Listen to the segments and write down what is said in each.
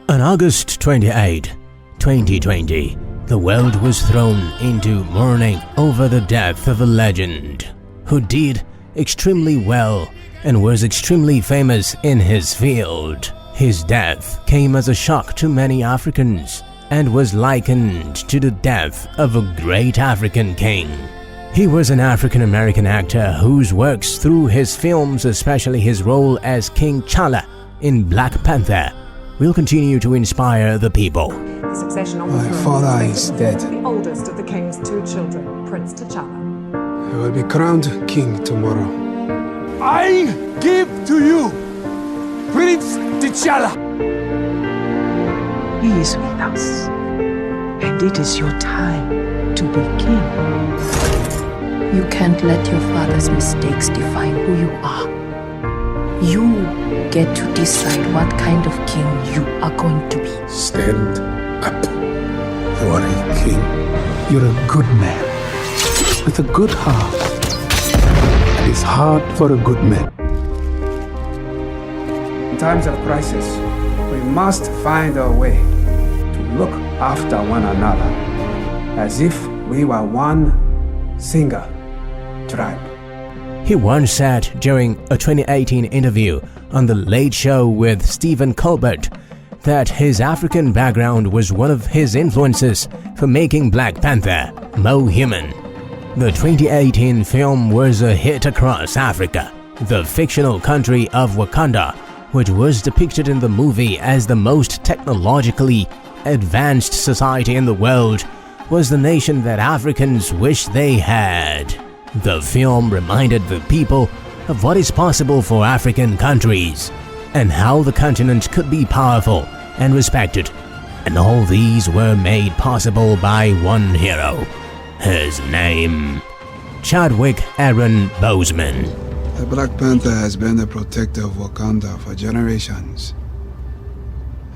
On August 28, 2020, the world was thrown into mourning over the death of a legend who did extremely well and was extremely famous in his field. His death came as a shock to many Africans and was likened to the death of a great African king. He was an African-American actor whose works through his films, especially his role as King T'Challa in Black Panther, will continue to inspire the people. The succession on the My throne father is is dead. the oldest of the king's two children, Prince T'Challa. I will be crowned king tomorrow. I give to you Prince T'Challa. He is with us, and it is your time to be king. You can't let your father's mistakes define who you are. You get to decide what kind of king you are going to be. Stand up. You are a king. You're a good man with a good heart. And it's hard for a good man. In times of crisis, we must find a way to look after one another as if we were one single tribe. He once said during a 2018 interview on The Late Show with Stephen Colbert that his African background was one of his influences for making Black Panther more human. The 2018 film was a hit across Africa. The fictional country of Wakanda, which was depicted in the movie as the most technologically advanced society in the world, was the nation that Africans wished they had. The film reminded the people of what is possible for African countries and how the continent could be powerful and respected. And all these were made possible by one hero. His name, Chadwick Aaron Boseman. The Black Panther has been the protector of Wakanda for generations.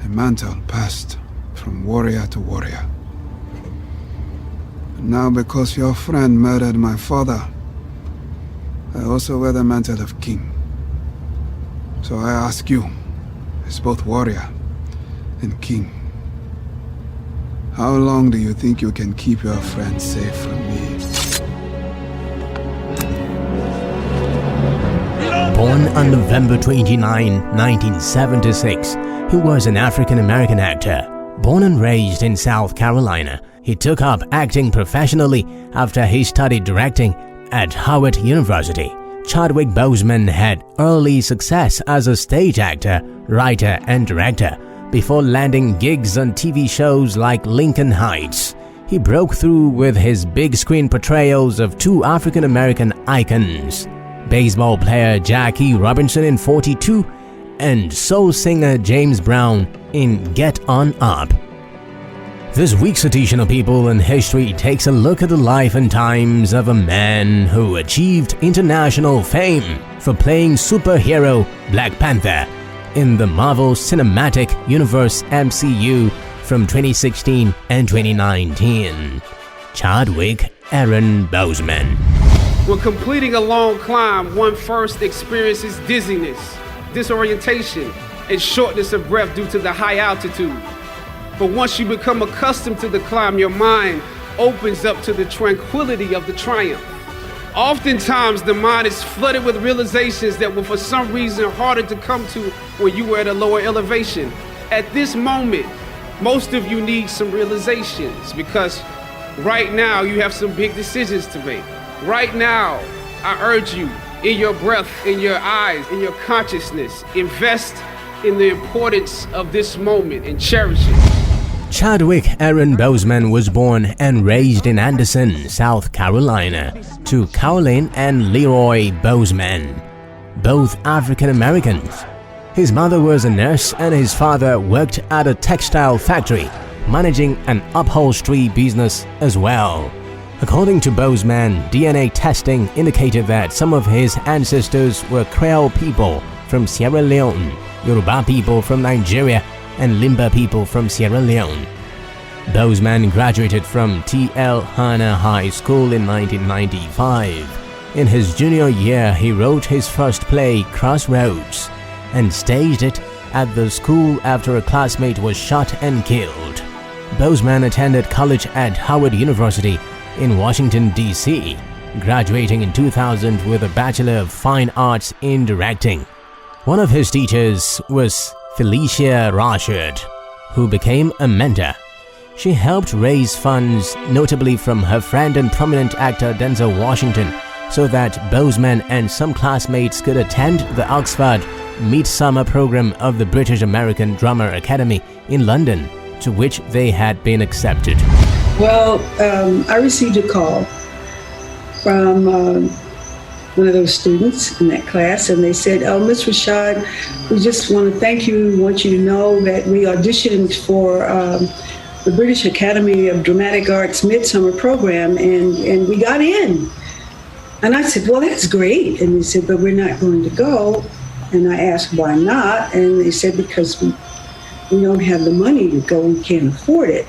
A mantle passed from warrior to warrior. Now, because your friend murdered my father, I also wear the mantle of king. So I ask you, as both warrior and king, how long do you think you can keep your friend safe from me? Born on November 29, 1976, he was an African-American actor. Born and raised in South Carolina, he took up acting professionally after he studied directing at Howard University. Chadwick Boseman had early success as a stage actor, writer, and director before landing gigs on TV shows like Lincoln Heights. He broke through with his big screen portrayals of two African-American icons, baseball player Jackie Robinson in 42 and soul singer James Brown in Get On Up. This week's edition of People in History takes a look at the life and times of a man who achieved international fame for playing superhero Black Panther in the Marvel Cinematic Universe MCU from 2016 and 2019. Chadwick Aaron Boseman. When completing a long climb, one first experiences dizziness, disorientation, and shortness of breath due to the high altitude. But once you become accustomed to the climb, your mind opens up to the tranquility of the triumph. Oftentimes, the mind is flooded with realizations that were for some reason harder to come to when you were at a lower elevation. At this moment, most of you need some realizations because right now you have some big decisions to make. Right now, I urge you, in your breath, in your eyes, in your consciousness, invest in the importance of this moment and cherish it. Chadwick Aaron Boseman was born and raised in Anderson, South Carolina, to Caroline and Leroy Boseman. both African Americans. His mother was a nurse and his father worked at a textile factory, managing an upholstery business as well. According to Boseman, DNA testing indicated that some of his ancestors were Creole people from Sierra Leone, Yoruba people from Nigeria, and Limba people from Sierra Leone. Boseman graduated from T.L. Hanna High School in 1995. In his junior year, he wrote his first play, Crossroads, and staged it at the school after a classmate was shot and killed. Boseman attended college at Howard University in Washington, D.C., graduating in 2000 with a Bachelor of Fine Arts in Directing. One of his teachers was Felicia Rashad, who became a mentor. She helped raise funds, notably from her friend and prominent actor Denzel Washington, so that Boseman and some classmates could attend the Oxford Midsummer program of the British American Drama Academy in London, to which they had been accepted. Well, I received a call from one of those students in that class, and they said, "Oh, Ms. Rashad, we just want to thank you. We want you to know that we auditioned for the British Academy of Dramatic Arts Midsummer program, and we got in." And I said, "Well, that's great." And they said, "But we're not going to go." And I asked, "Why not?" And they said, "Because we don't have the money to go. We can't afford it."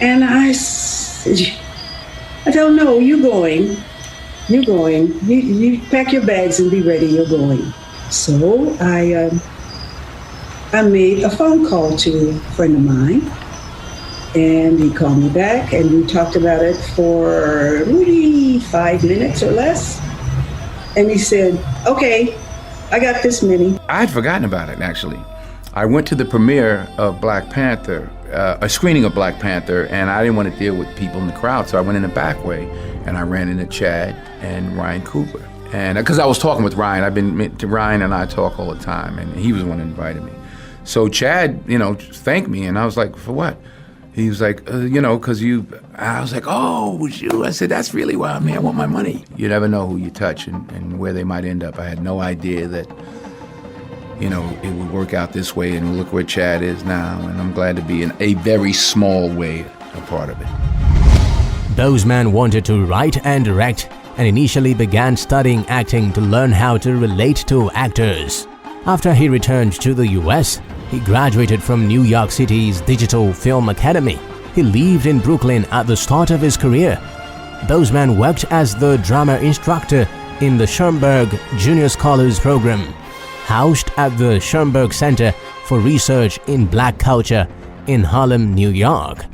And I said, "I don't know. You're going. You're going. You pack your bags and be ready. You're going." So I made a phone call to a friend of mine, and he called me back, and we talked about it for maybe 5 minutes or less. And he said, "Okay, I got this many." I had forgotten about it, actually. I went to the premiere of Black Panther, a screening of Black Panther, and I didn't want to deal with people in the crowd, so I went in the back way, and I ran into Chad and Ryan Cooper. And because I was talking with Ryan, Ryan and I talk all the time, and he was the one who invited me. So Chad, thanked me, and I was like, "For what?" He was like, because I was like, "Oh, it was you." I said, "That's really why I'm here. I want my money." You never know who you touch and where they might end up. I had no idea that, it would work out this way, and look where Chad is now, and I'm glad to be in a very small way a part of it. Boseman wanted to write and direct and initially began studying acting to learn how to relate to actors. After he returned to the US, he graduated from New York City's Digital Film Academy. He lived in Brooklyn at the start of his career. Boseman worked as the drama instructor in the Schoenberg Junior Scholars Program, housed at the Schoenberg Center for Research in Black Culture in Harlem, New York.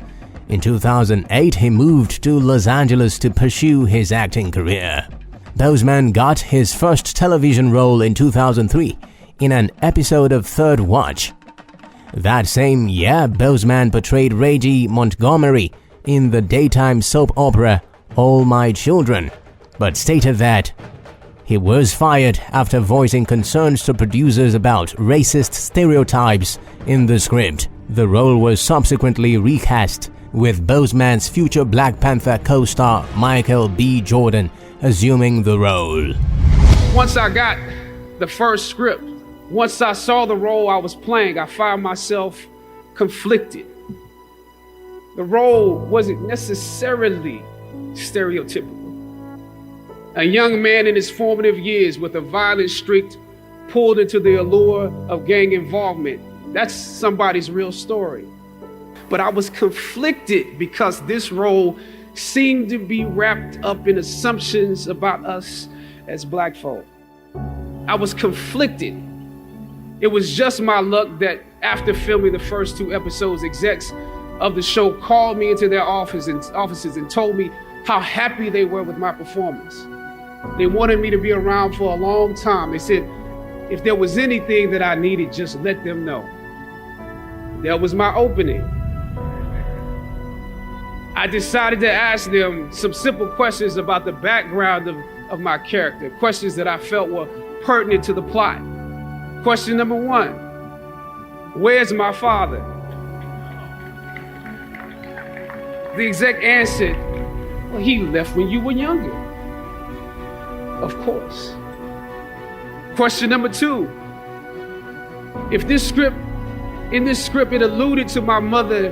In 2008, he moved to Los Angeles to pursue his acting career. Boseman got his first television role in 2003 in an episode of Third Watch. That same year, Boseman portrayed Reggie Montgomery in the daytime soap opera All My Children, but stated that he was fired after voicing concerns to producers about racist stereotypes in the script. The role was subsequently recast, with Boseman's future Black Panther co-star Michael B. Jordan assuming the role. Once I got the first script, once I saw the role I was playing, I found myself conflicted. The role wasn't necessarily stereotypical. A young man in his formative years with a violent streak pulled into the allure of gang involvement. That's somebody's real story. But I was conflicted because this role seemed to be wrapped up in assumptions about us as Black folk. I was conflicted. It was just my luck that after filming the first 2 episodes, execs of the show called me into their offices and told me how happy they were with my performance. They wanted me to be around for a long time. They said, if there was anything that I needed, just let them know. That was my opening. I decided to ask them some simple questions about the background of my character, questions that I felt were pertinent to the plot. Question number 1, where's my father? The exec answered, well, he left when you were younger. Of course. Question number 2. If in this script, it alluded to my mother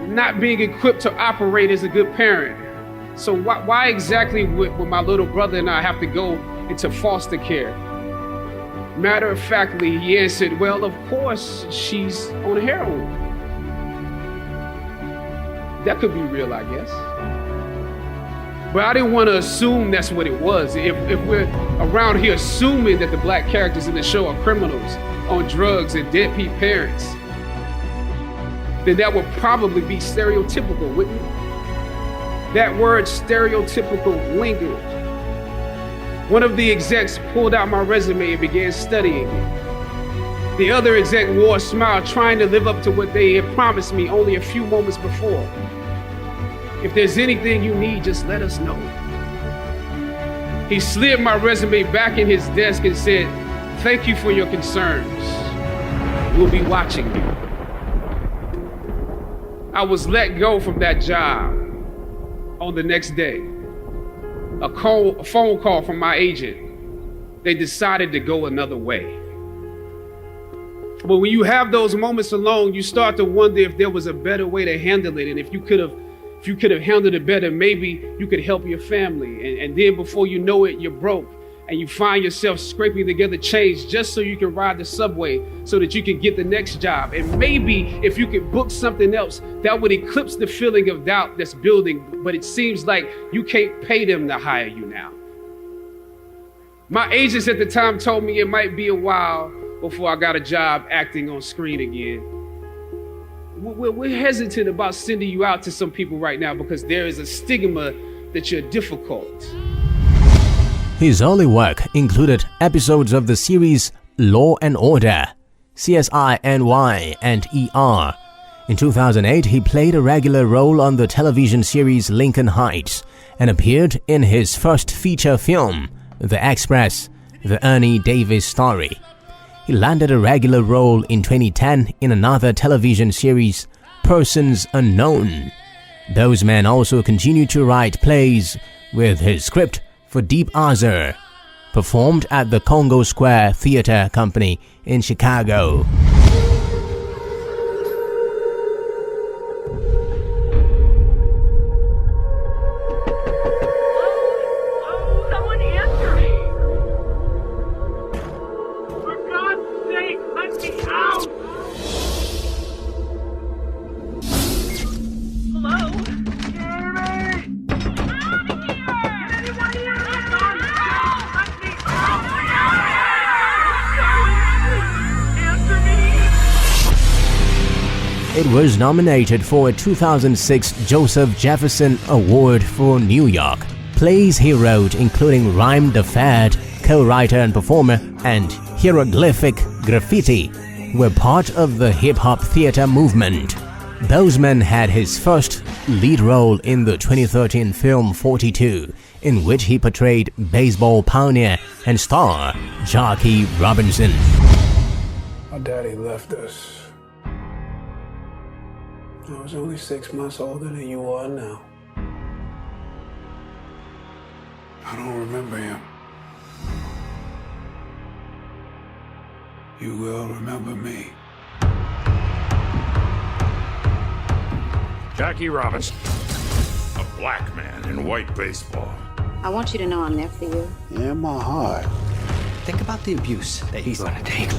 not being equipped to operate as a good parent. So why exactly would my little brother and I have to go into foster care? Matter of factly, he answered, well, of course, she's on heroin. That could be real, I guess. But I didn't want to assume that's what it was. If we're around here assuming that the black characters in the show are criminals on drugs and deadbeat parents, then that would probably be stereotypical, wouldn't it? That word stereotypical lingered. One of the execs pulled out my resume and began studying it. The other exec wore a smile, trying to live up to what they had promised me only a few moments before. If there's anything you need, just let us know. He slid my resume back in his desk and said, thank you for your concerns. We'll be watching you. I was let go from that job on the next day. A phone call from my agent. They decided to go another way. But when you have those moments alone, you start to wonder if there was a better way to handle it. And if you could have handled it better, maybe you could help your family. And then before you know it, you're broke. And you find yourself scraping together change just so you can ride the subway so that you can get the next job. And maybe if you could book something else, that would eclipse the feeling of doubt that's building. But it seems like you can't pay them to hire you now. My agents at the time told me it might be a while before I got a job acting on screen again. We're hesitant about sending you out to some people right now because there is a stigma that you're difficult. His early work included episodes of the series Law and Order, CSI NY, and ER. In 2008, he played a regular role on the television series Lincoln Heights and appeared in his first feature film, The Express, The Ernie Davis Story. He landed a regular role in 2010 in another television series, Persons Unknown. Boseman also continued to write plays with his script for Deep Azure, performed at the Congo Square Theatre Company in Chicago. Someone answer me! For God's sake, let me out! Hello? It was nominated for a 2006 Joseph Jefferson Award for New York. Plays he wrote, including Rhyme the Fad, co-writer and performer, and Hieroglyphic Graffiti, were part of the hip-hop theater movement. Boseman had his first lead role in the 2013 film 42, in which he portrayed baseball pioneer and star Jackie Robinson. My daddy left us. I was only 6 months older than you are now. I don't remember him. You will remember me. Jackie Robinson, a black man in white baseball. I want you to know I'm there for you. In my heart. Think about the abuse that he's gonna take.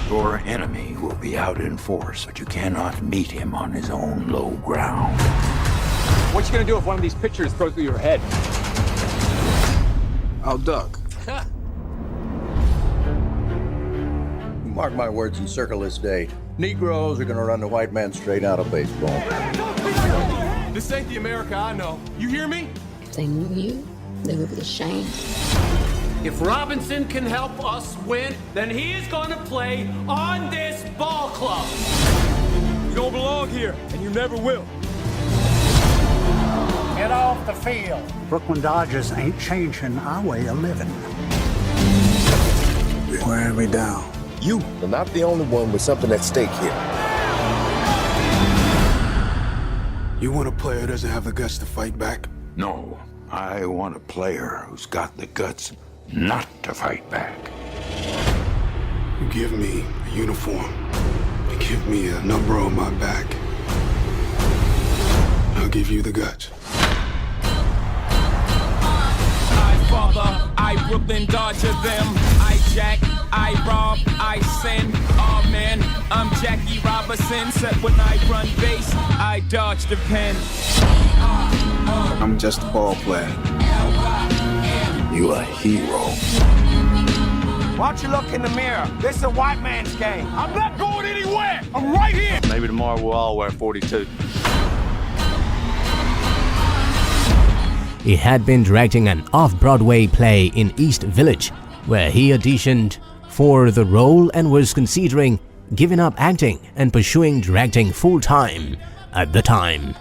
Your enemy will be out in force, but you cannot meet him on his own low ground. What you gonna do if one of these pictures throws through your head? I'll duck. Mark my words and circle this date. Negroes are gonna run the white man straight out of baseball. This ain't the America I know. You hear me? If they knew you, they would be ashamed. If Robinson can help us win, then he is going to play on this ball club. You don't belong here, and you never will. Get off the field. Brooklyn Dodgers ain't changing our way of living. You're wearing me down. You are not the only one with something at stake here. You want a player who doesn't have the guts to fight back? No, I want a player who's got the guts not to fight back. You give me a uniform. You give me a number on my back. I'll give you the guts. I father, I Brooklyn Dodger them. I jack, I rob, I sin. Oh man, I'm Jackie Robinson. Set when I run base, I dodge the pen. I'm just a ball player. You a hero. Why don't you look in the mirror? This is a white man's game. I'm not going anywhere. I'm right here. Maybe tomorrow we'll all wear 42. He had been directing an off-Broadway play in East Village, where he auditioned for the role and was considering giving up acting and pursuing directing full-time at the time.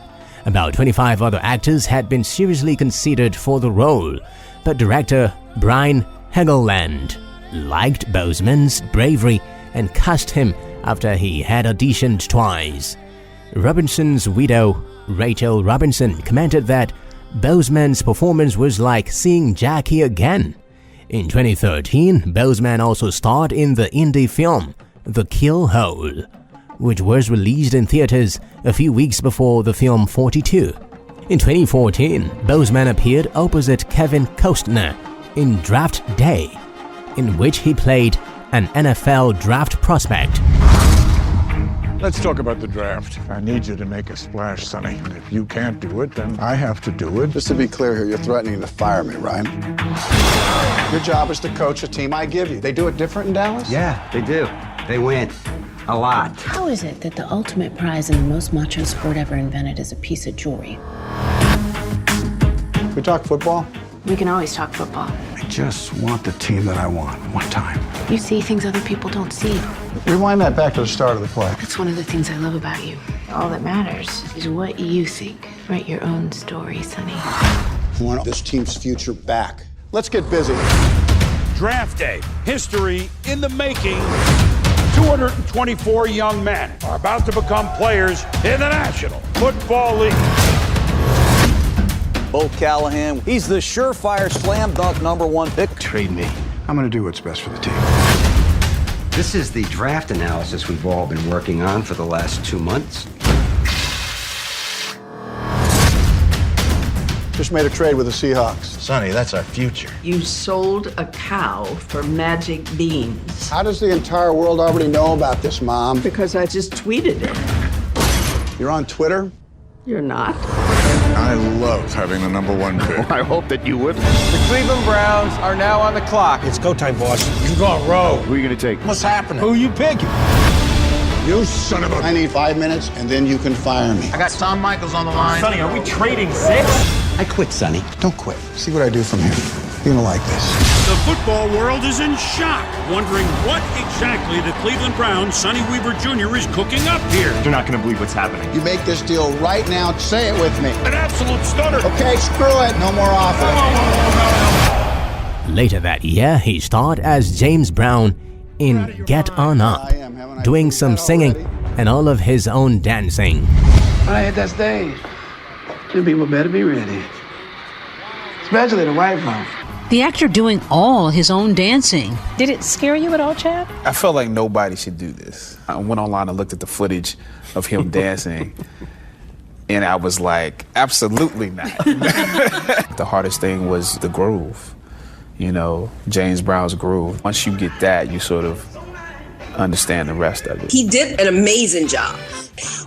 About 25 other actors had been seriously considered for the role, but director Brian Helgeland liked Boseman's bravery and cast him after he had auditioned twice. Robinson's widow, Rachel Robinson, commented that Boseman's performance was like seeing Jackie again. In 2013, Boseman also starred in the indie film The Kill Hole, which was released in theaters a few weeks before the film 42. In 2014, Boseman appeared opposite Kevin Costner in Draft Day, in which he played an NFL draft prospect. Let's talk about the draft. I need you to make a splash, Sonny. If you can't do it, then I have to do it. Just to be clear here, you're threatening to fire me, right? Your job is to coach a team I give you. They do it different in Dallas? Yeah, they do. They win. A lot. How is it that the ultimate prize in the most macho sport ever invented is a piece of jewelry? We talk football? We can always talk football. I just want the team that I want, one time. You see things other people don't see. Rewind that back to the start of the play. That's one of the things I love about you. All that matters is what you think. Write your own story, Sonny. I want this team's future back. Let's get busy. Draft day. History in the making. 224 young men are about to become players in the National Football League. Bo Callahan, he's the surefire slam dunk #1 pick. Trade me. I'm going to do what's best for the team. This is the draft analysis we've all been working on for the last 2 months. Just made a trade with the Seahawks. Sonny, that's our future. You sold a cow for magic beans. How does the entire world already know about this, Mom? Because I just tweeted it. You're on Twitter? You're not. I love having the #1 pick. I hope that you would. The Cleveland Browns are now on the clock. It's go time, boss. You're going rogue. Who are you going to take? What's happening? Who you picking? You son of a... I need 5 minutes, and then you can fire me. I got Tom Michaels on the line. Sonny, are we trading 6? I quit, Sonny. Don't quit. See what I do from here. You're going to like this. The football world is in shock, wondering what exactly the Cleveland Browns' Sonny Weaver Jr. is cooking up here. You're not going to believe what's happening. You make this deal right now. Say it with me. An absolute stunner. Okay, screw it. No more offers. Later that year, he starred as James Brown in Get On Up, doing some singing and all of his own dancing. When I hit that stage, you people better be ready. Especially the white folks. The actor doing all his own dancing. Did it scare you at all, Chad? I felt like nobody should do this. I went online and looked at the footage of him dancing, and I was like, absolutely not. The hardest thing was the groove, you know, James Brown's groove. Once you get that, you sort of understand the rest of it. He did an amazing job.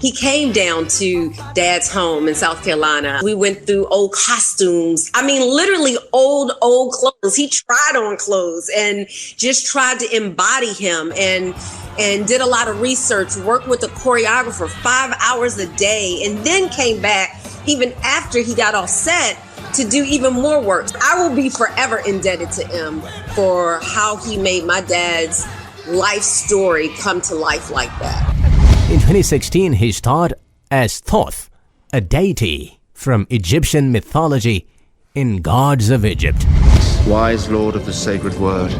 He came down to Dad's home in South Carolina. We went through old costumes. I mean, literally old clothes. He tried on clothes and just tried to embody him and did a lot of research, worked with a choreographer 5 hours a day, and then came back even after he got off set to do even more work. I will be forever indebted to him for how he made my dad's life story come to life like that. In 2016, he starred as Thoth, a deity from Egyptian mythology in Gods of Egypt. Wise Lord of the Sacred Word,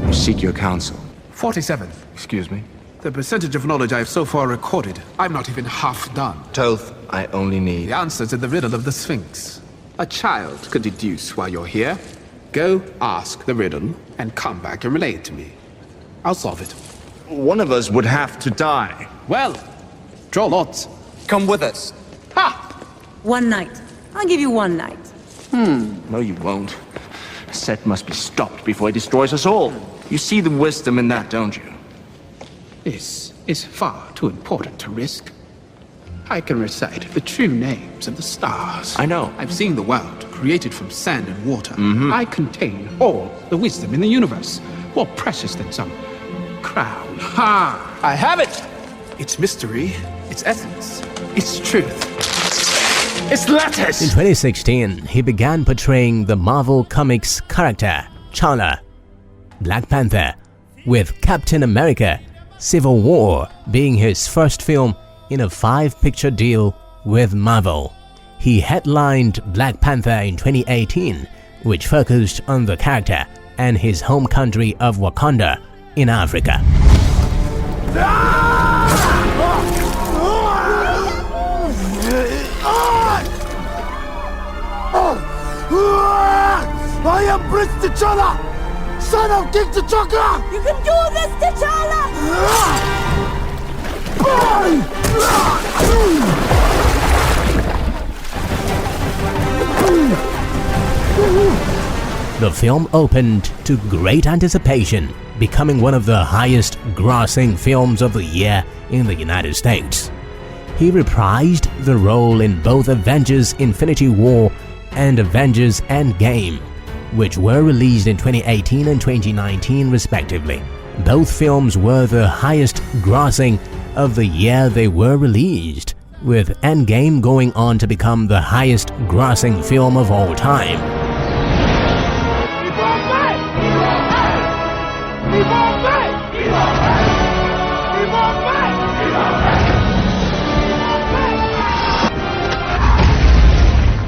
we seek your counsel. 47. Excuse me? The percentage of knowledge I have so far recorded, I'm not even half done. Thoth, I only need The answer to the riddle of the Sphinx. A child could deduce why you're here. Go ask the riddle and come back and relay it to me. I'll solve it. One of us would have to die. Well, draw lots. Come with us. One night. I'll give you one night. No, you won't. Set must be stopped before he destroys us all. You see the wisdom in that, don't you? This is far too important to risk. I can recite the true names of the stars. I know. I've seen the world created from sand and water. I contain all the wisdom in the universe, more precious than some crown. Ha! I have it! It's mystery, it's essence, it's truth. It's letters! In 2016, he began portraying the Marvel Comics character, T'Challa, Black Panther, with Captain America: Civil War being his first film in a 5-picture deal with Marvel. He headlined Black Panther in 2018, which focused on the character and his home country of Wakanda in Africa. I am Prince T'Challa, son of King T'Challa! You can do this, T'Challa! The film opened to great anticipation, becoming one of the highest grossing films of the year in the United States. He reprised the role in both Avengers: Infinity War and Avengers: Endgame, which were released in 2018 and 2019 respectively. Both films were the highest grossing of the year they were released, with Endgame going on to become the highest grossing film of all time.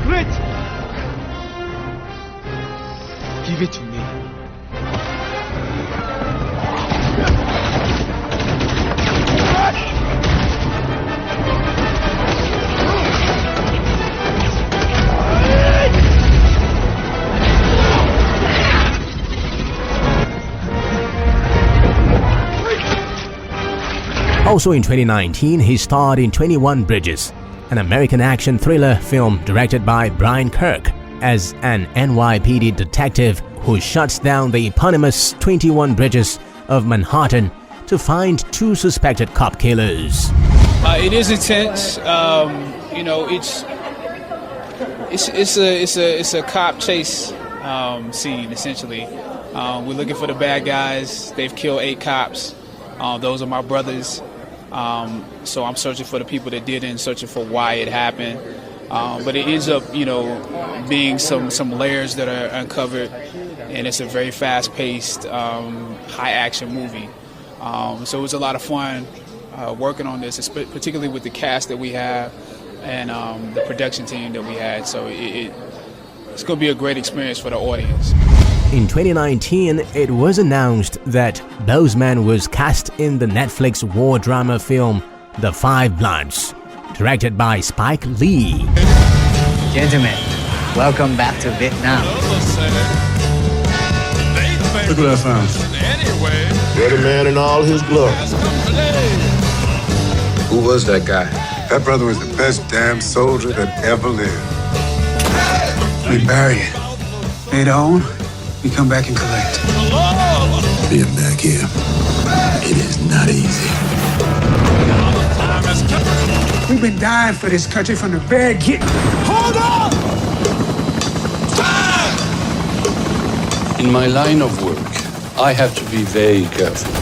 Grit! Give it to me. Also in 2019, he starred in 21 Bridges, an American action thriller film directed by Brian Kirk, as an NYPD detective who shuts down the eponymous 21 Bridges of Manhattan to find 2 suspected cop killers. It is intense. You know, it's a cop chase scene essentially. We're looking for the bad guys. They've killed 8 cops. Those are my brothers. So I'm searching for the people that didn't, searching for why it happened. But it ends up, you know, being some layers that are uncovered, and it's a very fast-paced, high-action movie. So it was a lot of fun working on this, particularly with the cast that we have and the production team that we had. So it's going to be a great experience for the audience. In 2019, it was announced that Boseman was cast in the Netflix war drama film The Five Bloods, directed by Spike Lee. Gentlemen, welcome back to Vietnam. Look what I found. Ready man in all his glory. Who was that guy? That brother was the best damn soldier that ever lived. We bury it. Later on, we come back and collect. Being back here, it is not easy. We've been dying for this country from the very get. Hold on! In my line of work, I have to be very careful.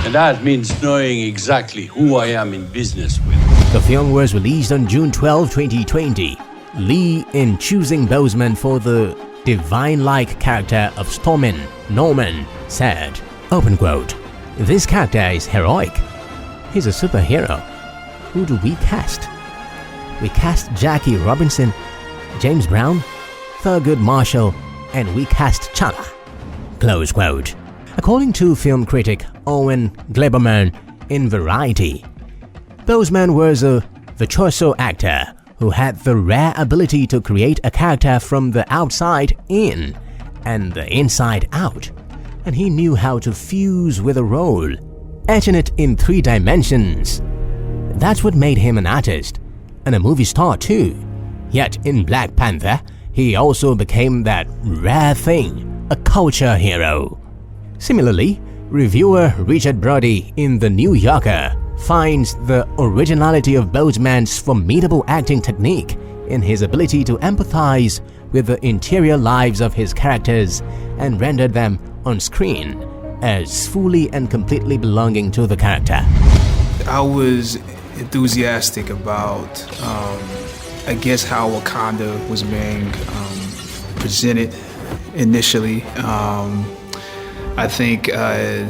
And that means knowing exactly who I am in business with. The film was released on June 12, 2020. Lee, in choosing Boseman for the divine-like character of Stormin Norman, said, open quote, "This character is heroic. He's a superhero. Who do we cast? We cast Jackie Robinson, James Brown, Thurgood Marshall, and we cast T'Challa." Close quote. According to film critic Owen Gleiberman in Variety, Boseman was a virtuoso actor who had the rare ability to create a character from the outside in and the inside out, and he knew how to fuse with a role, etching it in 3 dimensions. That's what made him an artist and a movie star too. Yet in Black Panther, he also became that rare thing, a culture hero. Similarly, reviewer Richard Brody in The New Yorker finds the originality of Boseman's formidable acting technique in his ability to empathize with the interior lives of his characters and render them on screen as fully and completely belonging to the character. I was enthusiastic about, I guess, how Wakanda was being presented initially. I think it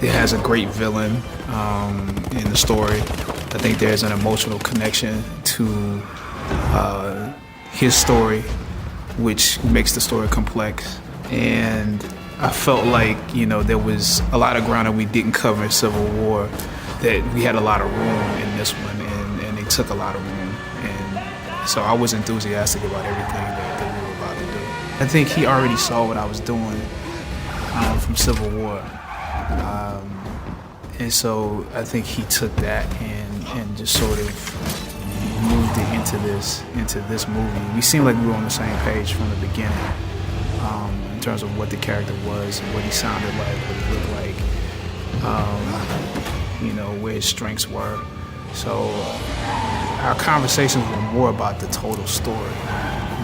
has a great villain in the story. I think there's an emotional connection to his story, which makes the story complex. And I felt like, there was a lot of ground that we didn't cover in Civil War, that we had a lot of room in this one, and they took a lot of room. And so I was enthusiastic about everything that we were about to do. I think he already saw what I was doing from Civil War. And so I think he took that and just sort of moved it into this movie. We seemed like we were on the same page from the beginning, in terms of what the character was and what he sounded like, what he looked like, where his strengths were. So our conversations were more about the total story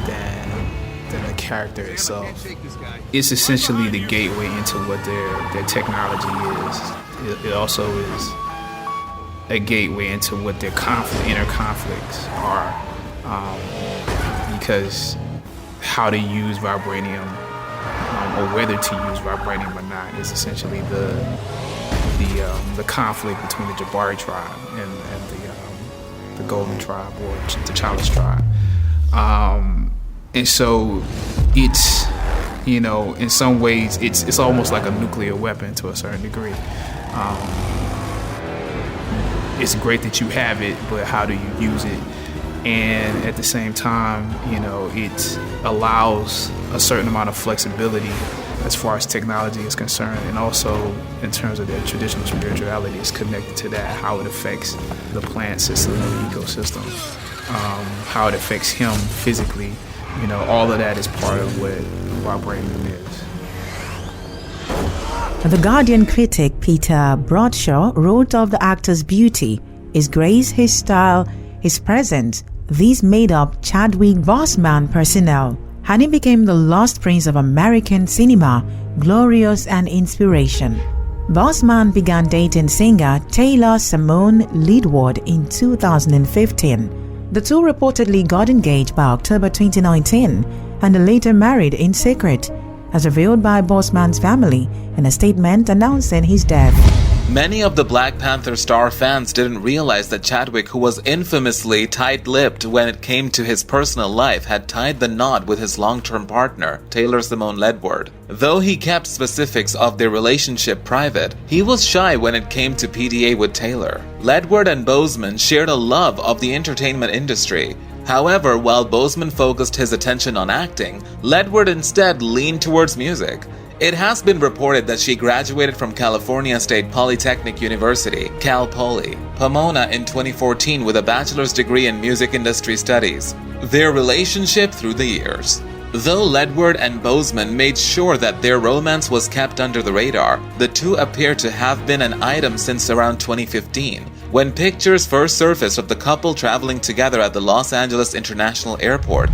than the character itself. It's essentially the gateway into what their technology is. It also is a gateway into what their inner conflicts are, because how to use vibranium, or whether to use vibranium or not, is essentially the conflict between the Jabari tribe and the Golden tribe, or the Chalice tribe. And so it's, in some ways, it's almost like a nuclear weapon to a certain degree. It's great that you have it, but how do you use it? And at the same time, it allows a certain amount of flexibility as far as technology is concerned, and also in terms of their traditional spirituality is connected to that, how it affects the plant system and the ecosystem, how it affects him physically. All of that is part of what vibranium is. The Guardian critic Peter Bradshaw wrote of the actor's beauty, his grace, his style, his presence. These made up Chadwick Boseman personnel, and he became the lost prince of American cinema, glorious and inspiration. Boseman began dating singer Taylor Simone Lidward in 2015. The two reportedly got engaged by October 2019 and later married in secret, as revealed by Boseman's family in a statement announcing his death. Many of the Black Panther star fans didn't realize that Chadwick, who was infamously tight-lipped when it came to his personal life, had tied the knot with his long-term partner, Taylor Simone Ledward. Though he kept specifics of their relationship private, he was shy when it came to PDA with Taylor. Ledward and Boseman shared a love of the entertainment industry. However, while Boseman focused his attention on acting, Ledward instead leaned towards music. It has been reported that she graduated from California State Polytechnic University, Cal Poly, Pomona in 2014 with a bachelor's degree in music industry studies. Their relationship through the years. Though Ledward and Boseman made sure that their romance was kept under the radar, the two appear to have been an item since around 2015, when pictures first surfaced of the couple traveling together at the Los Angeles International Airport.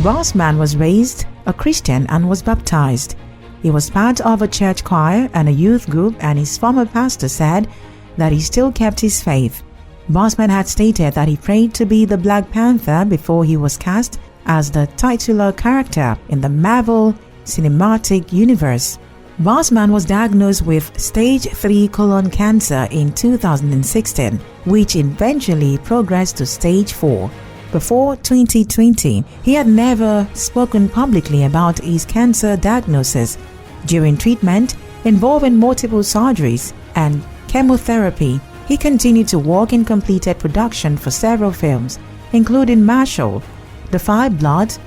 Boseman was raised a Christian and was baptized. He was part of a church choir and a youth group, and his former pastor said that he still kept his faith. Boseman had stated that he prayed to be the Black Panther before he was cast as the titular character in the Marvel Cinematic Universe. Boseman was diagnosed with stage 3 colon cancer in 2016, which eventually progressed to stage 4. Before 2020, he had never spoken publicly about his cancer diagnosis. During treatment involving multiple surgeries and chemotherapy, He continued to work in completed production for several films, including Marshall, The Five Bloods,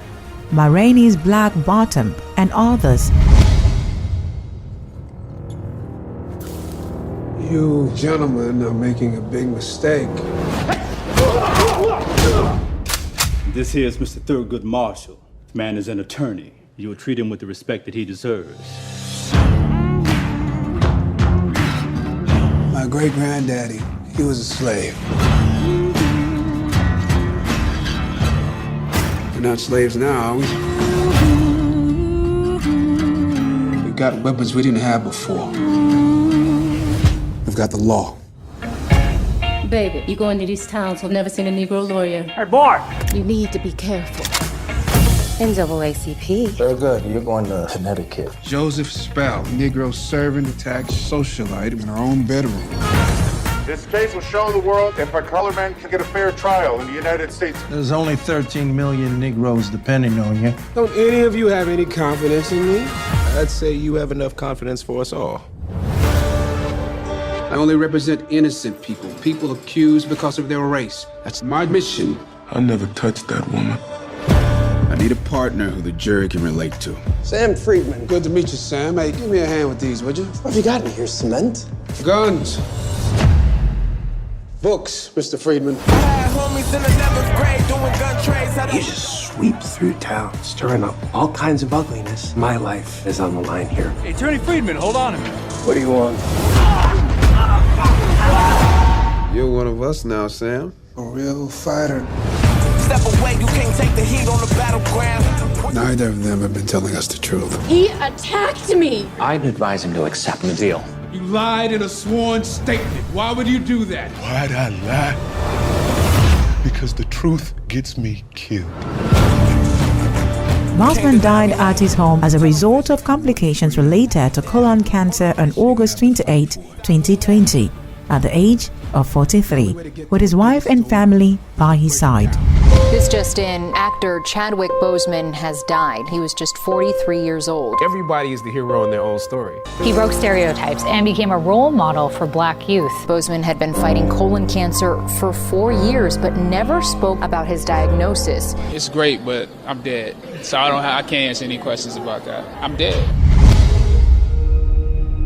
Ma Rainey's Black Bottom, and others. You gentlemen are making a big mistake. This here is Mr. Thurgood Marshall. Man is an attorney. You will treat him with the respect that he deserves. My great-granddaddy, he was a slave. We're not slaves now, are we? We've got weapons we didn't have before. We've got the law. Baby, you go into these towns who've never seen a Negro lawyer. Hey, boy! You need to be careful. NAACP. Very good. You're going to Connecticut. Joseph Spell, Negro servant, attacked socialite in her own bedroom. This case will show the world if a colored man can get a fair trial in the United States. There's only 13 million Negroes depending on you. Don't any of you have any confidence in me? I'd say you have enough confidence for us all. I only represent innocent people, people accused because of their race. That's my mission. I never touched that woman. I need a partner who the jury can relate to. Sam Friedman. Good to meet you, Sam. Hey, give me a hand with these, would you? What have you got in here, cement? Guns. Books, Mr. Friedman. You just sweep through town, stirring up all kinds of ugliness. My life is on the line here. Hey, Attorney Friedman, hold on a minute. What do you want? You're one of us now, Sam. A real fighter. Step away, you can't take the heat on the battleground. Neither of them have been telling us the truth. He attacked me! I'd advise him to accept the deal. You lied in a sworn statement. Why would you do that? Why'd I lie? Because the truth gets me killed. Boseman died at his home as a result of complications related to colon cancer on August 28, 2020, at the age of 43, with his wife and family by his side. This just in, actor Chadwick Boseman has died. He was just 43 years old. Everybody is the hero in their own story. He broke stereotypes and became a role model for Black youth. Boseman had been fighting colon cancer for 4 years, but never spoke about his diagnosis. It's great, but I'm dead. So I can't answer any questions about that. I'm dead.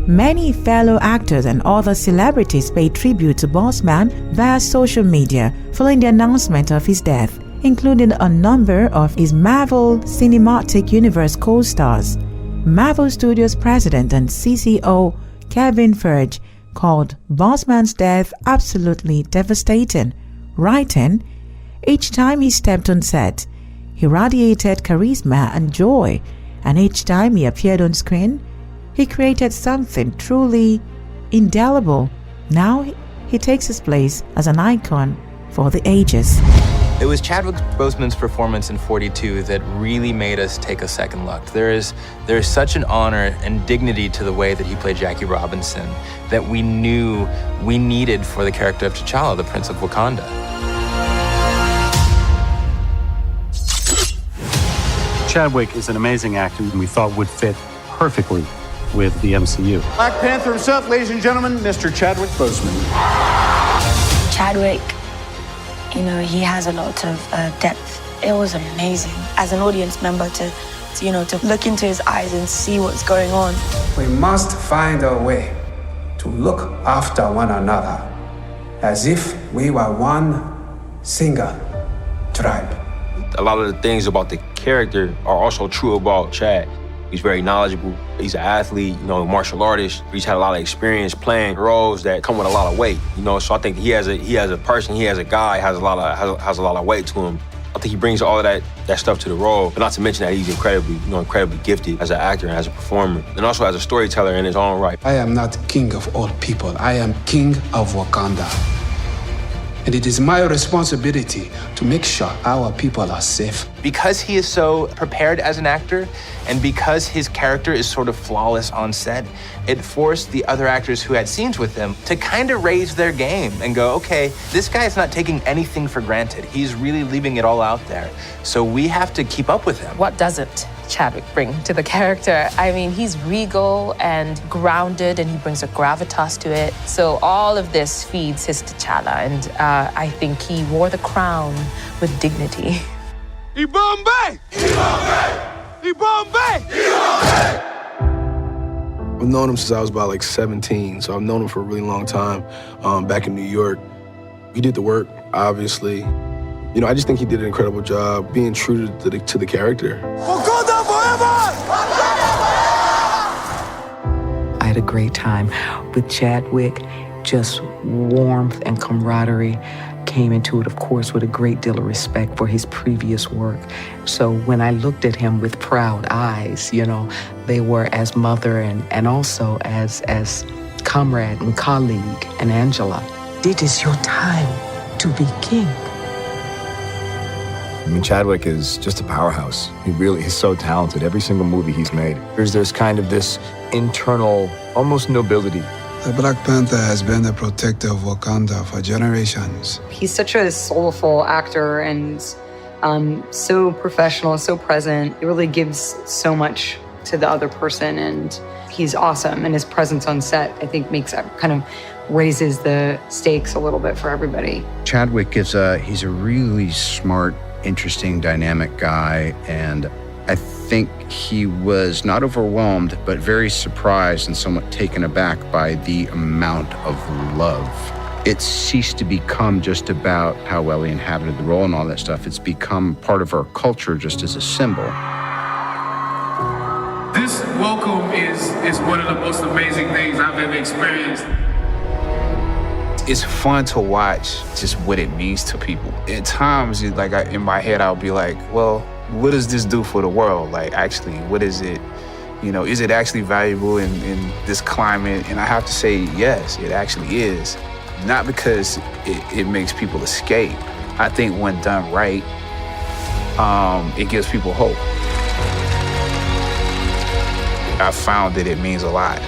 Many fellow actors and other celebrities paid tribute to Boseman via social media following the announcement of his death, including a number of his Marvel Cinematic Universe co-stars. Marvel Studios president and CCO Kevin Feige called Boseman's death absolutely devastating, writing, "Each time he stepped on set, he radiated charisma and joy, and each time he appeared on screen, he created something truly indelible. Now he takes his place as an icon for the ages." It was Chadwick Boseman's performance in 42 that really made us take a second look. There is such an honor and dignity to the way that he played Jackie Robinson that we knew we needed for the character of T'Challa, the Prince of Wakanda. Chadwick is an amazing actor and we thought would fit perfectly with the MCU. Black Panther himself, ladies and gentlemen, Mr. Chadwick Boseman. Chadwick, you know, he has a lot of depth. It was amazing as an audience member to look into his eyes and see what's going on. We must find a way to look after one another as if we were one single tribe. A lot of the things about the character are also true about Chad. He's very knowledgeable. He's an athlete, martial artist. He's had a lot of experience playing roles that come with a lot of weight, So I think he has a person, he has a guy, has a lot of weight to him. I think he brings all of that stuff to the role, but not to mention that he's incredibly gifted as an actor and as a performer, and also as a storyteller in his own right. I am not king of all people. I am king of Wakanda. And it is my responsibility to make sure our people are safe. Because he is so prepared as an actor, and because his character is sort of flawless on set, it forced the other actors who had scenes with him to kind of raise their game and go, okay, this guy is not taking anything for granted. He's really leaving it all out there. So we have to keep up with him. What doesn't Chadwick bring to the character? I mean, he's regal and grounded, and he brings a gravitas to it. So all of this feeds his T'Challa, and I think he wore the crown with dignity. Ibombe! Ibombe! Ibombe! Ibombe! I've known him since I was about like 17, so I've known him for a really long time. Back in New York, he did the work, obviously. You know, I just think he did an incredible job being true to the character. Wakanda forever! I had a great time with Chadwick. Just warmth and camaraderie came into it, of course, with a great deal of respect for his previous work. So when I looked at him with proud eyes, you know, they were as mother and also as comrade and colleague and Angela. It is your time to be king. I mean, Chadwick is just a powerhouse. He's so talented. Every single movie he's made, there's kind of this internal, almost nobility. The Black Panther has been the protector of Wakanda for generations. He's such a soulful actor and so professional, so present. He really gives so much to the other person, and he's awesome. And his presence on set, I think, raises the stakes a little bit for everybody. Chadwick he's a really smart, interesting, dynamic guy, and I think he was not overwhelmed, but very surprised and somewhat taken aback by the amount of love. It ceased to become just about how well he inhabited the role and all that stuff. It's become part of our culture just as a symbol. This welcome is one of the most amazing things I've ever experienced. It's fun to watch just what it means to people. At times, in my head, I'll be like, well, what does this do for the world? Like, actually, what is it? You know, is it actually valuable in this climate? And I have to say, yes, it actually is. Not because it makes people escape. I think when done right, it gives people hope. I found that it means a lot.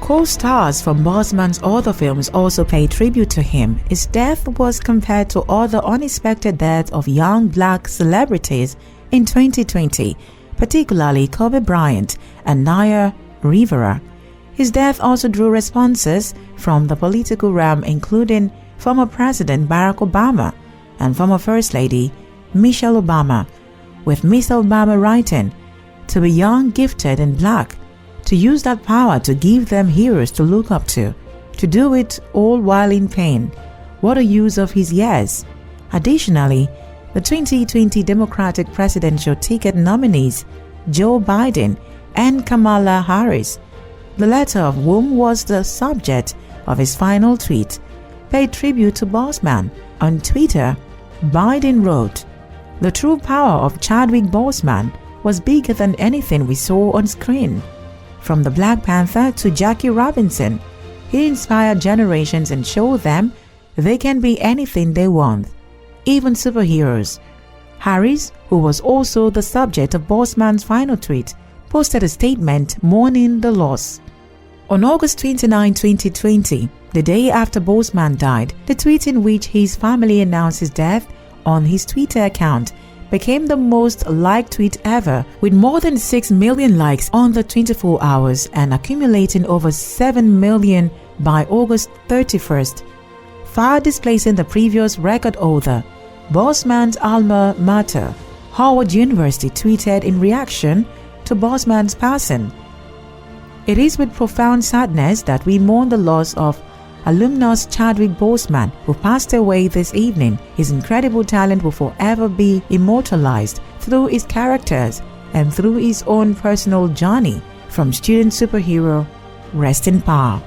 Co-stars from Boseman's other films also paid tribute to him. His death was compared to other unexpected deaths of young black celebrities in 2020, particularly Kobe Bryant and Naya Rivera. His death also drew responses from the political realm, including former President Barack Obama and former First Lady Michelle Obama, with Miss Obama writing, "To be young, gifted, and black, to use that power to give them heroes to look up to do it all while in pain. What a use of his years." Additionally, the 2020 Democratic presidential ticket nominees, Joe Biden and Kamala Harris, the latter of whom was the subject of his final tweet, paid tribute to Boseman. On Twitter, Biden wrote, "The true power of Chadwick Boseman was bigger than anything we saw on screen. From the Black Panther to Jackie Robinson, he inspired generations and showed them they can be anything they want, even superheroes." Harris, who was also the subject of Boseman's final tweet, posted a statement mourning the loss. On August 29, 2020, the day after Boseman died, the tweet in which his family announced his death on his Twitter account became the most liked tweet ever, with more than 6 million likes on the 24 hours and accumulating over 7 million by August 31st, far displacing the previous record holder. Boseman's alma mater, Howard University, tweeted in reaction to Boseman's passing, "It is with profound sadness that we mourn the loss of alumnus Chadwick Boseman, who passed away this evening. His incredible talent will forever be immortalized through his characters and through his own personal journey from student superhero. Rest in power."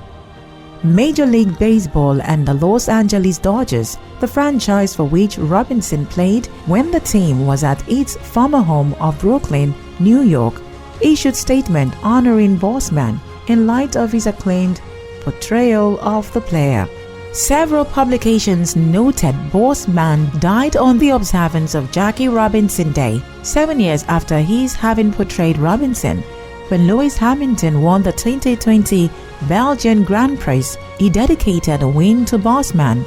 Major League Baseball and the Los Angeles Dodgers, the franchise for which Robinson played when the team was at its former home of Brooklyn, New York, issued statement honoring Boseman in light of his acclaimed portrayal of the player. Several publications noted Boseman died on the observance of Jackie Robinson Day, 7 years after his having portrayed Robinson. When Lewis Hamilton won the 2020 Belgian Grand Prix, he dedicated a win to Boseman.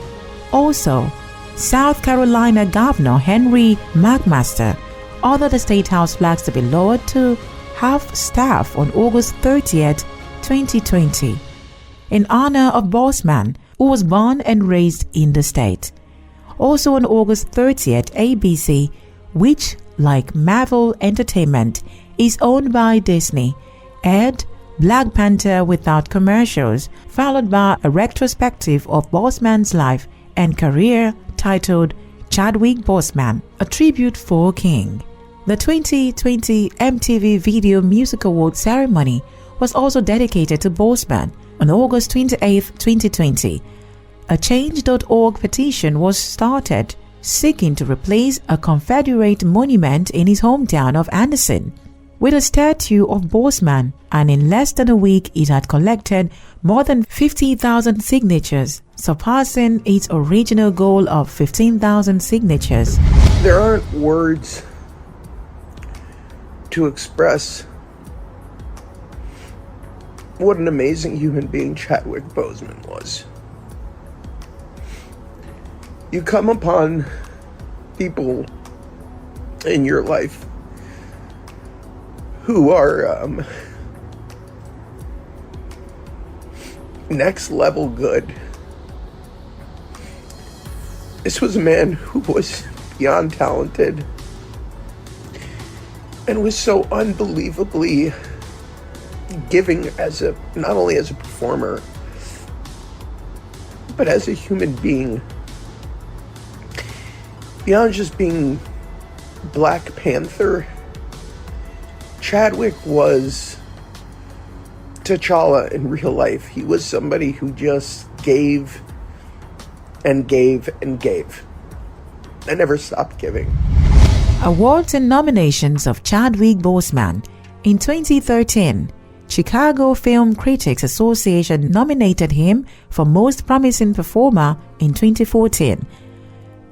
Also, South Carolina Governor Henry McMaster ordered the State House flags to be lowered to half-staff on August 30th, 2020, in honor of Boseman, who was born and raised in the state. Also on August 30th, ABC, which, like Marvel Entertainment, is owned by Disney, aired Black Panther without commercials, followed by a retrospective of Boseman's life and career titled Chadwick Boseman, a tribute for King. The 2020 MTV Video Music Awards ceremony was also dedicated to Boseman on August 28, 2020. A Change.org petition was started seeking to replace a Confederate monument in his hometown of Anderson with a statue of Boseman, and in less than a week it had collected more than 50,000 signatures, surpassing its original goal of 15,000 signatures. There aren't words to express what an amazing human being Chadwick Boseman was. You come upon people in your life who are next level good. This was a man who was beyond talented and was so unbelievably giving as not only as a performer, but as a human being. Beyond just being Black Panther, Chadwick was T'Challa in real life. He was somebody who just gave and gave and gave and never stopped giving. Awards and nominations of Chadwick Boseman. In 2013, Chicago Film Critics Association nominated him for Most Promising Performer in 2014.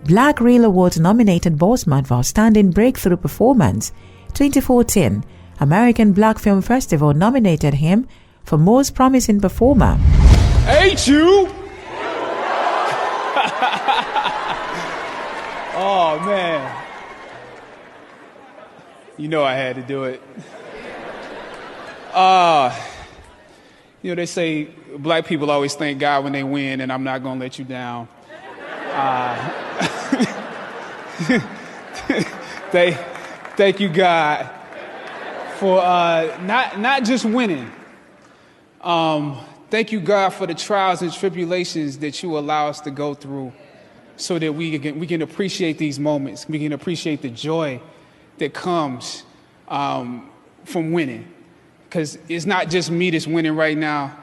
Black Reel Awards nominated Boseman for Outstanding Breakthrough Performance. 2014, American Black Film Festival nominated him for Most Promising Performer. Ain't you? Oh, man. You know I had to do it. You know, they say black people always thank God when they win, and I'm not going to let you down. Thank you, God, for not just winning. Thank you, God, for the trials and tribulations that you allow us to go through so that we can appreciate these moments. We can appreciate the joy that comes from winning. Because it's not just me that's winning right now.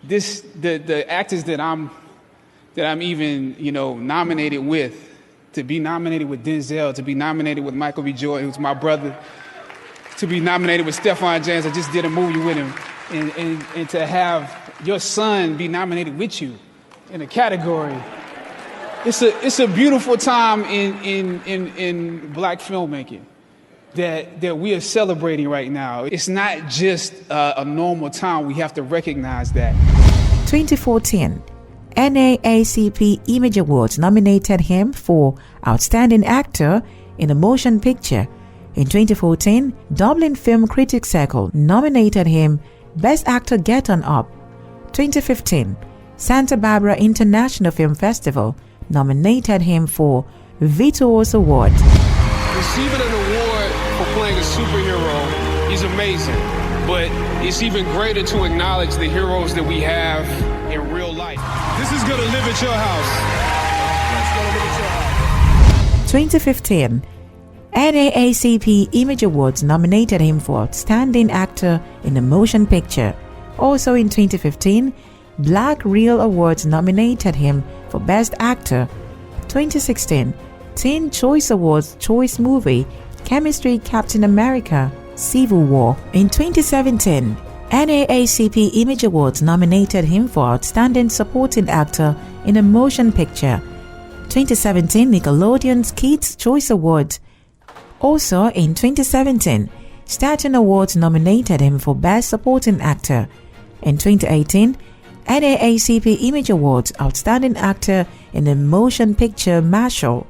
The actors that I'm even, nominated with, to be nominated with Denzel, to be nominated with Michael B. Jordan, who's my brother, to be nominated with Stephan James. I just did a movie with him, and to have your son be nominated with you in a category. It's a beautiful time in black filmmaking that we are celebrating right now. It's not just a normal time. We have to recognize that. 2014, NAACP Image Awards nominated him for Outstanding Actor in a Motion Picture. In 2014, Dublin Film Critics Circle nominated him Best Actor Get On Up. 2015, Santa Barbara International Film Festival nominated him for Vito's Award. Receiving an award for playing a superhero is amazing, but it's even greater to acknowledge the heroes that we have in real life. This is gonna live at your house. 2015, NAACP Image Awards nominated him for Outstanding Actor in a Motion Picture. Also in 2015, Black Reel Awards nominated him for Best Actor. 2016, Teen Choice Awards Choice Movie, Chemistry Captain America, Civil War. In 2017, NAACP Image Awards nominated him for Outstanding Supporting Actor in a Motion Picture. 2017 Nickelodeon's Kids' Choice Awards. Also in 2017, Saturn Awards nominated him for Best Supporting Actor. In 2018, NAACP Image Awards Outstanding Actor in a Motion Picture Marshall.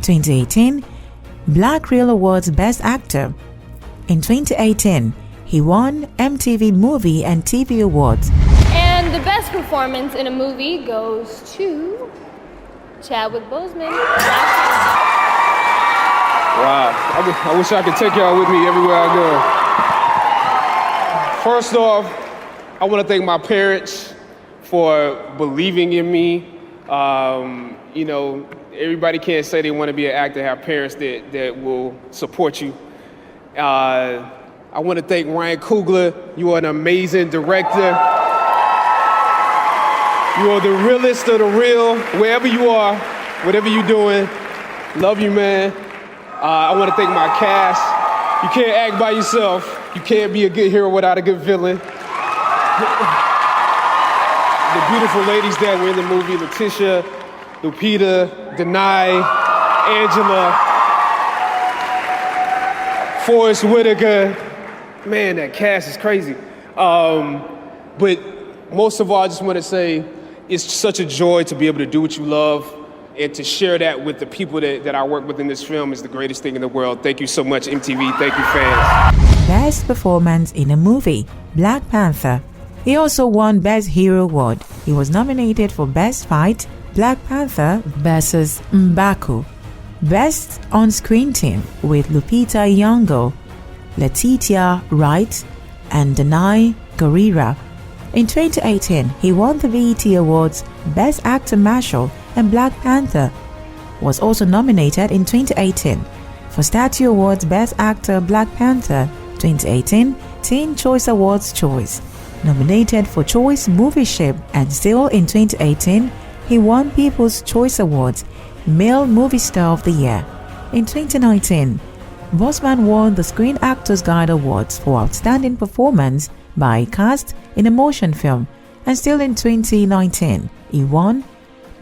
2018 Black Reel Awards Best Actor. In 2018, he won MTV Movie and TV Awards. And the best performance in a movie goes to Chadwick Boseman. Wow, I wish I could take y'all with me everywhere I go. First off, I want to thank my parents for believing in me. You know, everybody can't say they want to be an actor, have parents that will support you. I want to thank Ryan Coogler. You are an amazing director. You are the realest of the real, wherever you are, whatever you're doing. Love you, man. I want to thank my cast. You can't act by yourself. You can't be a good hero without a good villain. The beautiful ladies that were in the movie, Letitia, Lupita, Denai, Angela, Forrest Whitaker. Man, that cast is crazy. But most of all, I just want to say it's such a joy to be able to do what you love, and to share that with the people that I work with in this film is the greatest thing in the world. Thank you so much, MTV. Thank you, fans. Best Performance in a Movie, Black Panther. He also won Best Hero Award. He was nominated for Best Fight, Black Panther vs. M'Baku. Best On-Screen Team with Lupita Nyong'o, Letitia Wright, and Denai Guerrera. In 2018, he won the BET Awards Best Actor Marshall, and Black Panther was also nominated in 2018 for Statue Awards Best Actor Black Panther 2018 Teen Choice Awards Choice, nominated for Choice Movie-ship, and still in 2018 he won People's Choice Awards Male Movie Star of the Year. In 2019, Boseman won the Screen Actors Guild Awards for Outstanding Performance by Cast in a Motion Film, and still in 2019 he won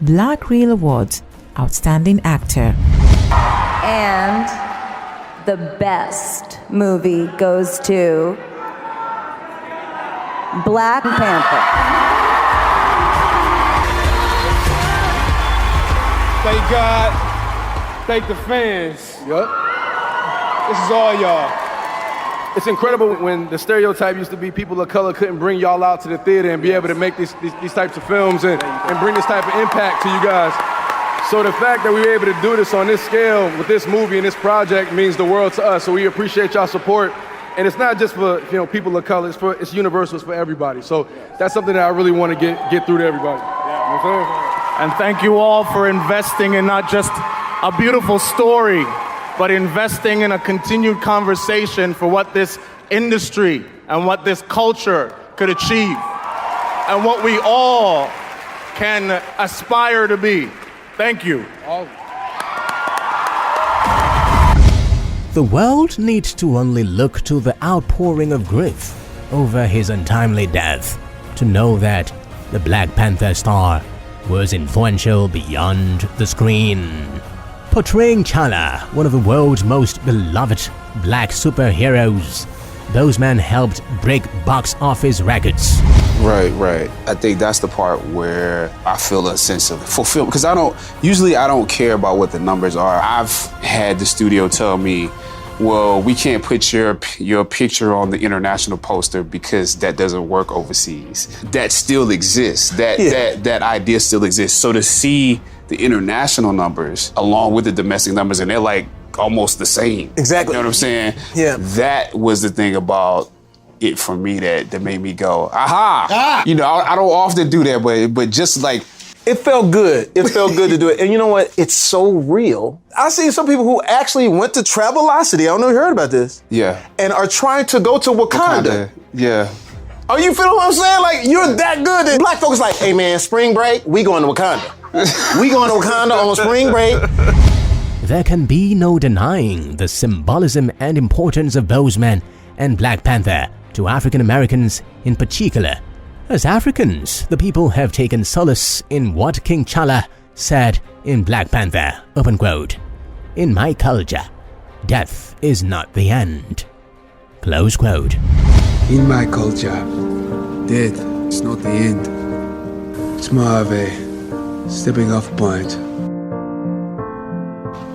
Black Reel Awards Outstanding Actor. And the best movie goes to Black Panther. Thank God. Thank the fans. Yup. This is all y'all. It's incredible when the stereotype used to be people of color couldn't bring y'all out to the theater and be able to make these types of films and bring this type of impact to you guys. So the fact that we were able to do this on this scale with this movie and this project means the world to us. So we appreciate y'all support. And it's not just for people of color, it's universal, it's for everybody. So that's something that I really want to get through to everybody. And thank you all for investing in not just a beautiful story, but investing in a continued conversation for what this industry and what this culture could achieve and what we all can aspire to be. Thank you. The world needs to only look to the outpouring of grief over his untimely death to know that the Black Panther star was influential beyond the screen. Portraying T'Challa, one of the world's most beloved black superheroes, Boseman helped break box office records. Right. I think that's the part where I feel a sense of fulfillment, because I don't care about what the numbers are. I've had the studio tell me, well, we can't put your picture on the international poster because that doesn't work overseas. That still exists. That idea still exists. So to see the international numbers along with the domestic numbers, and they're like almost the same. Exactly. You know what I'm saying? Yeah. That was the thing about it for me that made me go, aha! Ah! You know, I don't often do that, but just like, it felt good. It felt good to do it. And you know what? It's so real. I see some people who actually went to Travelocity. I don't know if you heard about this. Yeah. And are trying to go to Wakanda. Yeah. Oh, you feel what I'm saying? Like, you're that good. And black folks like, hey man, spring break, we going to Wakanda. We going to Wakanda on spring break. There can be no denying the symbolism and importance of Boseman and Black Panther to African Americans in particular. As Africans, the people have taken solace in what King T'Challa said in Black Panther, open quote, "In my culture, death is not the end," close quote. In my culture, death is not the end. It's more of a stepping off point.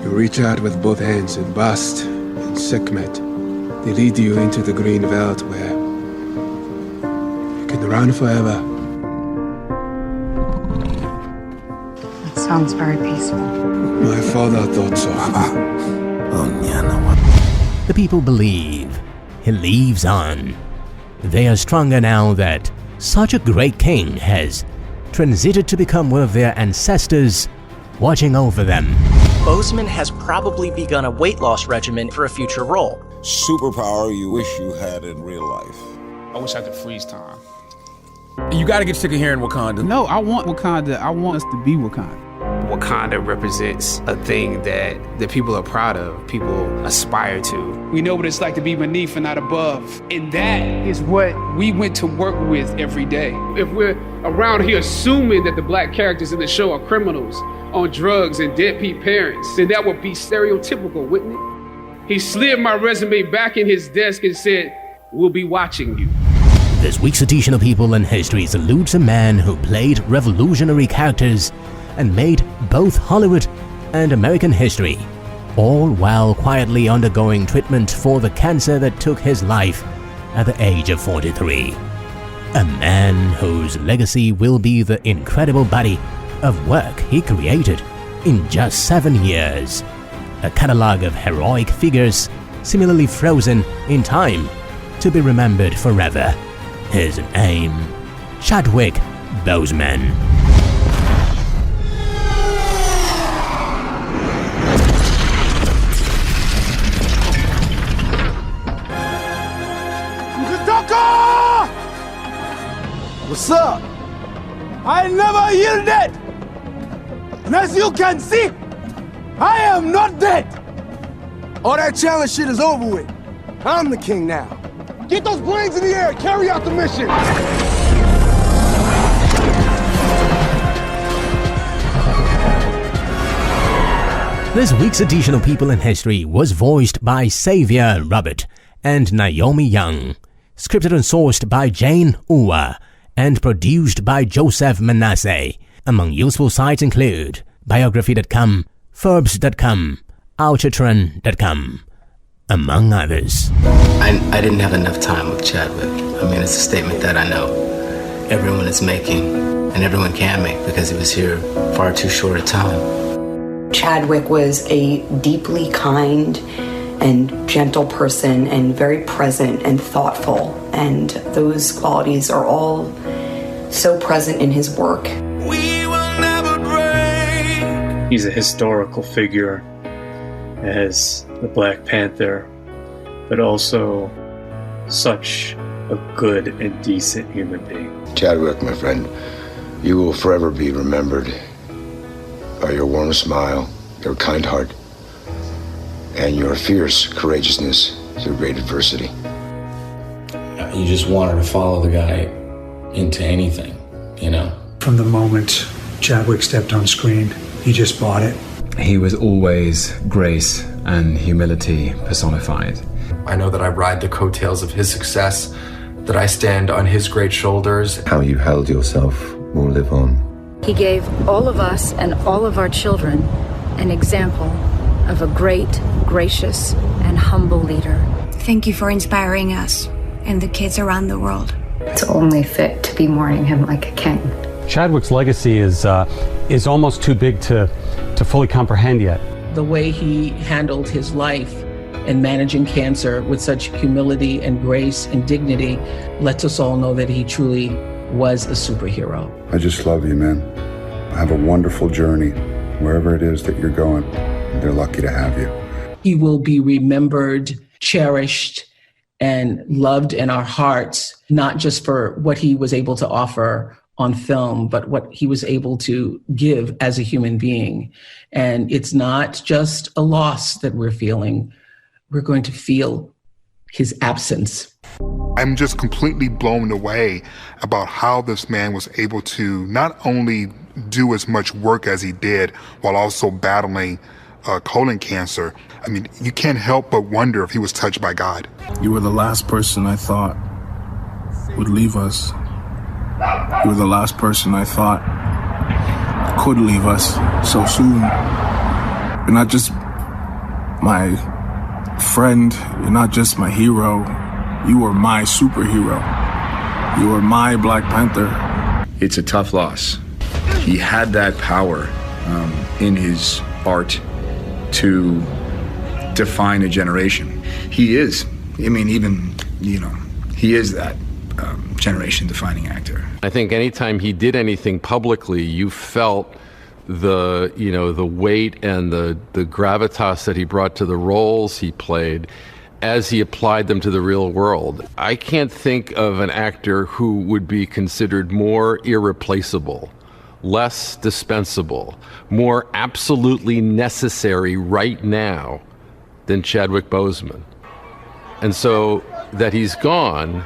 You reach out with both hands and Bast and Sekhmet. They lead you into the green veldt where you can run forever. That sounds very peaceful. My father thought so. The people believe he lives on. They are stronger now that such a great king has transited to become one of their ancestors, watching over them. Boseman has probably begun a weight loss regimen for a future role. Superpower you wish you had in real life. I wish I could freeze time. You gotta get sick of hearing Wakanda. No, I want Wakanda. I want us to be Wakanda. Wakanda represents a thing that people are proud of, people aspire to. We know what it's like to be beneath and not above. And that is what we went to work with every day. If we're around here assuming that the black characters in the show are criminals on drugs and deadbeat parents, then that would be stereotypical, wouldn't it? He slid my resume back in his desk and said, "We'll be watching you." This week's edition of People and History salutes a man who played revolutionary characters and made both Hollywood and American history, all while quietly undergoing treatment for the cancer that took his life at the age of 43. A man whose legacy will be the incredible body of work he created in just 7 years. A catalog of heroic figures similarly frozen in time to be remembered forever. His name, Chadwick Boseman. What's up? I never yielded! And as you can see, I am not dead! All that challenge shit is over with. I'm the king now. Get those planes in the air, carry out the mission! This week's edition of People in History was voiced by Xavier Robert and Naomi Young, scripted and sourced by Jane Uwa, and produced by Joseph Manasseh. Among useful sites include biography.com, forbes.com, outertron.com, among others. I didn't have enough time with Chadwick. I mean, it's a statement that I know everyone is making, and everyone can make, because he was here far too short a time. Chadwick was a deeply kind and gentle person, and very present and thoughtful, and those qualities are all so present in his work. He's a historical figure as the Black Panther, but also such a good and decent human being. Chadwick, my friend, you will forever be remembered by your warm smile, your kind heart, and your fierce courageousness through great adversity. You just wanted to follow the guy into anything, you know? From the moment Chadwick stepped on screen, he just bought it. He was always grace and humility personified. I know that I ride the coattails of his success, that I stand on his great shoulders. How you held yourself will live on. He gave all of us and all of our children an example of a great, gracious, and humble leader. Thank you for inspiring us and the kids around the world. It's only fit to be mourning him like a king. Chadwick's legacy is almost too big to fully comprehend yet. The way he handled his life and managing cancer with such humility and grace and dignity lets us all know that he truly was a superhero. I just love you, man. Have a wonderful journey wherever it is that you're going. They're lucky to have you. He will be remembered, cherished, and loved in our hearts, not just for what he was able to offer on film, but what he was able to give as a human being. And it's not just a loss that we're feeling. We're going to feel his absence. I'm just completely blown away about how this man was able to not only do as much work as he did while also battling colon cancer. I mean, you can't help but wonder if he was touched by God. You were the last person I thought would leave us You were the last person I thought could leave us so soon. You're not just my friend, you're not just my hero, you are my superhero. You are my Black Panther. It's a tough loss. He had that power in his art to define a generation. He is, I mean, even, he is that generation-defining actor. I think anytime he did anything publicly, you felt the weight and the gravitas that he brought to the roles he played as he applied them to the real world. I can't think of an actor who would be considered more irreplaceable, less dispensable, more absolutely necessary right now than Chadwick Boseman. And so that he's gone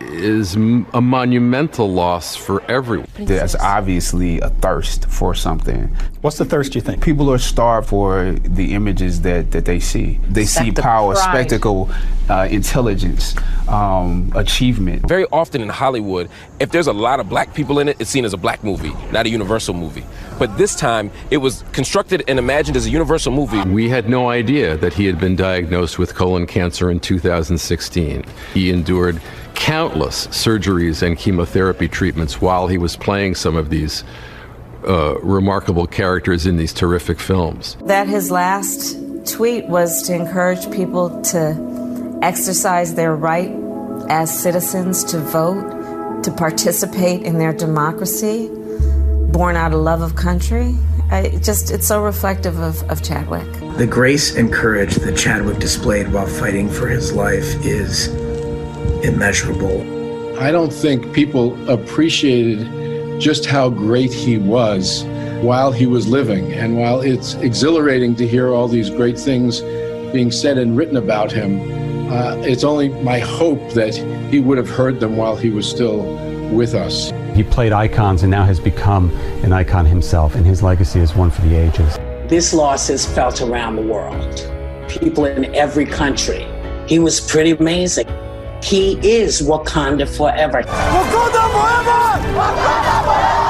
is a monumental loss for everyone. There's obviously a thirst for something. What's the thirst, you think? People are starved for the images that they see. They see power, pride. spectacle, intelligence, achievement. Very often in Hollywood, if there's a lot of black people in it, it's seen as a black movie, not a Universal movie. But this time, it was constructed and imagined as a Universal movie. We had no idea that he had been diagnosed with colon cancer in 2016. He endured countless surgeries and chemotherapy treatments while he was playing some of these remarkable characters in these terrific films. That his last tweet was to encourage people to exercise their right as citizens to vote, to participate in their democracy, born out of love of country. It's so reflective of Chadwick. The grace and courage that Chadwick displayed while fighting for his life is immeasurable. I don't think people appreciated just how great he was while he was living. And while it's exhilarating to hear all these great things being said and written about him, it's only my hope that he would have heard them while he was still with us. He played icons and now has become an icon himself, and his legacy is one for the ages. This loss is felt around the world. People in every country. He was pretty amazing. He is Wakanda forever. Wakanda forever! Wakanda forever!